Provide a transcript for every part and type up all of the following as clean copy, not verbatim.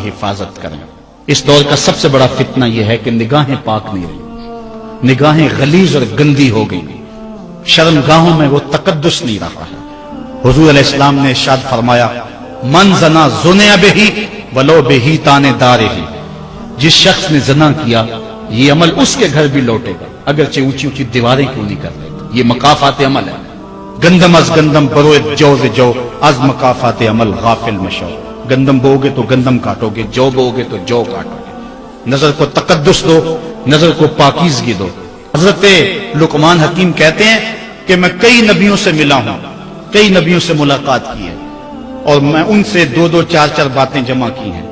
حفاظت کریں۔ اس دور کا سب سے بڑا فتنہ یہ ہے کہ نگاہیں پاک نہیں رہی، نگاہیں غلیظ اور گندی ہو گئی، شرمگاہوں میں وہ تقدس نہیں رہا ہے۔ حضور علیہ السلام نے ارشاد فرمایا من زنا زنیا بہی ولو بہی تانے دارے ہی، جس شخص نے زنا کیا یہ عمل اس کے گھر بھی لوٹے گا اگرچہ اونچی اونچی دیواریں کیوں نہیں کر رہے۔ یہ مقافات عمل ہے۔ گندم از گندم بروئے جو ز جو از مقافات عمل غافل مشو، گندم بو گے تو گندم کاٹو گے، جو بو گے تو جو کاٹو گے۔ نظر کو تقدس دو، نظر کو پاکیزگی دو۔ حضرت لقمان حکیم کہتے ہیں کہ میں کئی نبیوں سے ملا ہوں، کئی نبیوں سے ملاقات کی ہے، اور میں ان سے 2-2 4-4 باتیں جمع کی ہیں،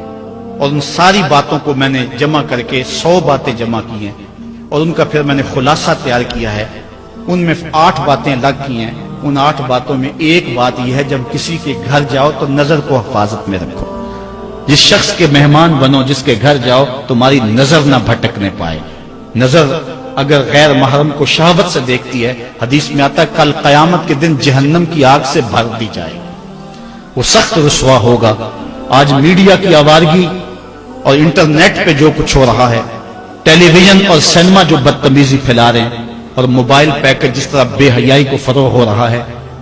اور ان ساری باتوں کو میں نے جمع کر کے 100 باتیں جمع کی ہیں، اور ان کا پھر میں نے خلاصہ تیار کیا ہے۔ ان میں 8 باتیں الگ کی ہیں۔ ان 8 باتوں میں ایک بات یہ ہے جب کسی کے گھر جاؤ تو نظر کو حفاظت میں رکھو۔ جس شخص کے مہمان بنو، جس کے گھر جاؤ، تمہاری نظر نہ بھٹکنے پائے۔ نظر اگر غیر محرم کو شہوت سے دیکھتی ہے، حدیث میں آتا ہے کل قیامت کے دن جہنم کی آگ سے بھر دی جائے گی، وہ سخت رسوا ہوگا۔ آج میڈیا کی آوارگی اور انٹرنیٹ پہ جو کچھ ہو رہا ہے، ٹیلی ویژن اور سینما جو بدتمیزی پھیلا رہے ہیں، اور موبائل پیکج جس طرح بے حیائی کو فروغ ہو رہا ہے،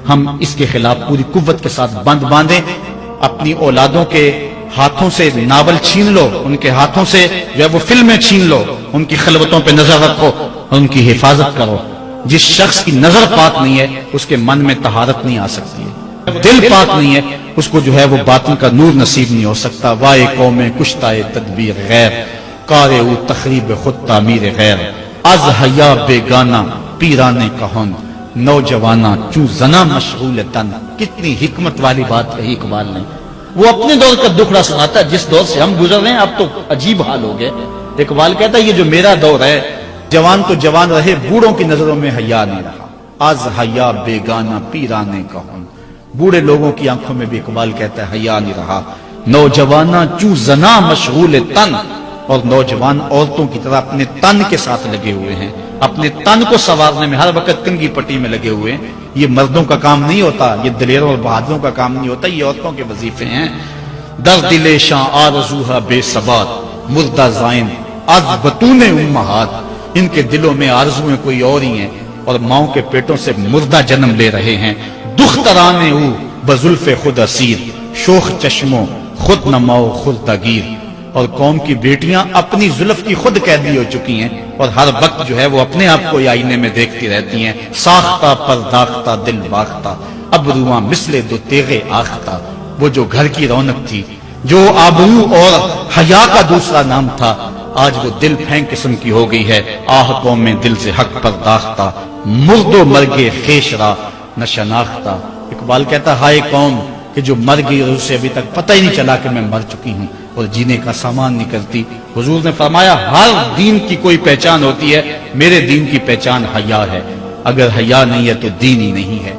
ہم اس کے خلاف پوری قوت کے ساتھ بند باندھیں۔ اپنی اولادوں کے ہاتھوں سے ناول چھین لو، ان کے ہاتھوں سے جو ہے وہ فلمیں چھین لو، ان کی خلوتوں پہ نظر رکھو اور ان کی حفاظت کرو۔ جس شخص کی نظر پاک نہیں ہے اس کے من میں طہارت نہیں آ سکتی ہے، دل پاک نہیں ہے اس کو جو ہے وہ باطن کا نور نصیب نہیں ہو سکتا۔ وائے قوم کشتائے تدبیر غیر، کارے او تخریب خود تعمیر غیر، از حیا بیگانہ پیرانے کہن، نوجوانہ چوں زنا مشغول تن۔ کتنی حکمت والی بات کہی اقبال نے۔ وہ اپنے دور کا دکھڑا سناتا ہے، جس دور سے ہم گزر رہے ہیں اب تو عجیب حال ہو گئے۔ اقبال کہتا ہے یہ جو میرا دور ہے، جوان تو جوان رہے، بوڑھوں کی نظروں میں حیا نہیں رہا۔ از حیا بیگانہ پیرانے کہن، بوڑھے لوگوں کی آنکھوں میں بھی اقبال کہتا ہے حیا نہیں رہا۔ نوجوانہ چوں زنا مشغول تن، اور نوجوان عورتوں کی طرح اپنے تن کے ساتھ لگے ہوئے ہیں، اپنے تن کو سنوارنے میں ہر وقت کنگھی پٹی میں لگے ہوئے ہیں۔ یہ مردوں کا کام نہیں ہوتا، یہ دلیروں اور بہادروں کا کام نہیں ہوتا، یہ عورتوں کے وظیفے ہیں۔ در دل شاں آرزوہا بے ثبات، مردہ زائن از بطون امہات، ان کے دلوں میں آرزویں کوئی اور ہی ہیں اور ماؤں کے پیٹوں سے مردہ جنم لے رہے ہیں۔ دخترانے او بزلف خود اسیر، شوخ چشموں خود نماؤ خردگیر، اور قوم کی بیٹیاں اپنی زلف کی خود قیدی ہو چکی ہیں اور ہر وقت جو ہے وہ اپنے آپ کو آئینے میں دیکھتی رہتی ہیں۔ ساختہ پرداختہ دل باختہ، ابروان مثل دو تیغے آختہ، وہ جو گھر کی رونق تھی، جو آبرو اور حیا کا دوسرا نام تھا، آج وہ دل پھینک قسم کی ہو گئی ہے۔ آہ قوم میں دل سے حق پرداختہ، مرد و مرگے خیش را نہ شناختہ۔ اقبال کہتا ہائے قوم کہ جو مر گئی اور اسے ابھی تک پتہ ہی نہیں چلا کہ میں مر چکی ہوں اور جینے کا سامان نہیں کرتی۔ حضور نے فرمایا ہر دین کی کوئی پہچان ہوتی ہے، میرے دین کی پہچان حیا ہے، اگر حیا نہیں ہے تو دین ہی نہیں ہے۔